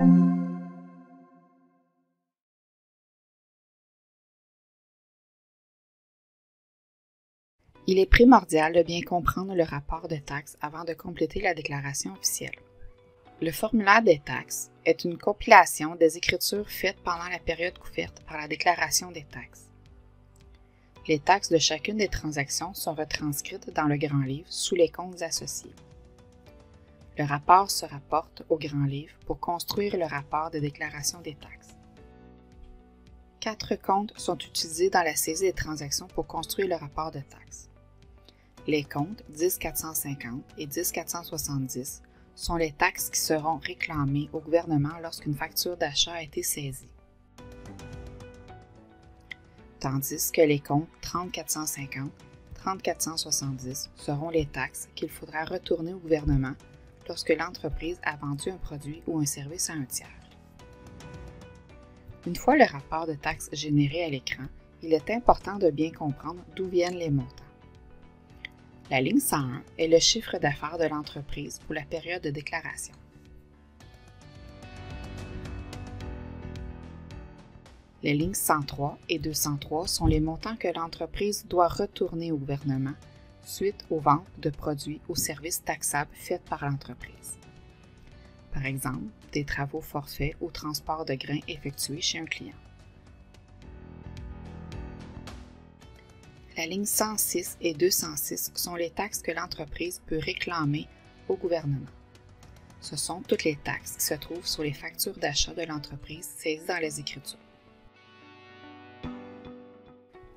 Il est primordial de bien comprendre le rapport de taxes avant de compléter la déclaration officielle. Le formulaire des taxes est une compilation des écritures faites pendant la période couverte par la déclaration des taxes. Les taxes de chacune des transactions sont retranscrites dans le grand livre sous les comptes associés. Le rapport se rapporte au grand livre pour construire le rapport de déclaration des taxes. 4 comptes sont utilisés dans la saisie des transactions pour construire le rapport de taxes. Les comptes 10 450 et 10 470 sont les taxes qui seront réclamées au gouvernement lorsqu'une facture d'achat a été saisie. Tandis que les comptes 30 450, 30 470 seront les taxes qu'il faudra retourner au gouvernement lorsque l'entreprise a vendu un produit ou un service à un tiers. Une fois le rapport de taxes généré à l'écran, il est important de bien comprendre d'où viennent les montants. La ligne 101 est le chiffre d'affaires de l'entreprise pour la période de déclaration. Les lignes 103 et 203 sont les montants que l'entreprise doit retourner au gouvernement suite aux ventes de produits ou services taxables faites par l'entreprise. Par exemple, des travaux forfaits ou transport de grains effectués chez un client. La ligne 106 et 206 sont les taxes que l'entreprise peut réclamer au gouvernement. Ce sont toutes les taxes qui se trouvent sur les factures d'achat de l'entreprise saisies dans les écritures.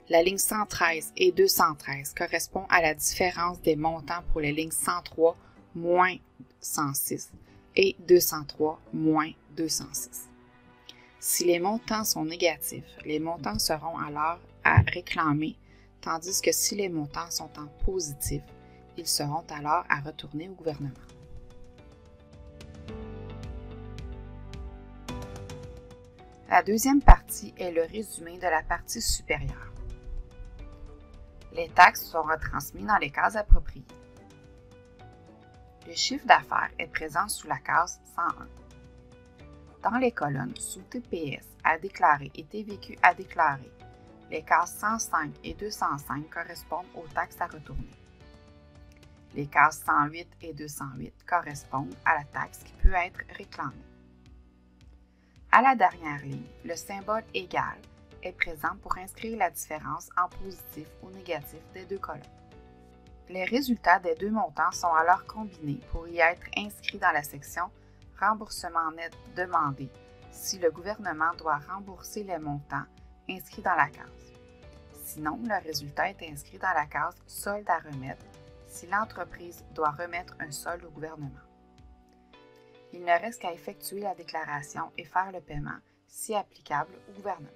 La ligne 113 et 213 correspond à la différence des montants pour les lignes 103 moins 106 et 203 moins 206. Si les montants sont négatifs, les montants seront alors à réclamer, tandis que si les montants sont en positif, ils seront alors à retourner au gouvernement. La deuxième partie est le résumé de la partie supérieure. Les taxes sont retransmises dans les cases appropriées. Le chiffre d'affaires est présent sous la case 101. Dans les colonnes sous TPS à déclarer et TVQ à déclarer, les cases 105 et 205 correspondent aux taxes à retourner. Les cases 108 et 208 correspondent à la taxe qui peut être réclamée. À la dernière ligne, le symbole « égal » est présent pour inscrire la différence en positif ou négatif des deux colonnes. Les résultats des deux montants sont alors combinés pour y être inscrits dans la section « Remboursement net demandé » si le gouvernement doit rembourser les montants inscrits dans la case. Sinon, le résultat est inscrit dans la case « Solde à remettre » si l'entreprise doit remettre un solde au gouvernement. Il ne reste qu'à effectuer la déclaration et faire le paiement, si applicable, au gouvernement.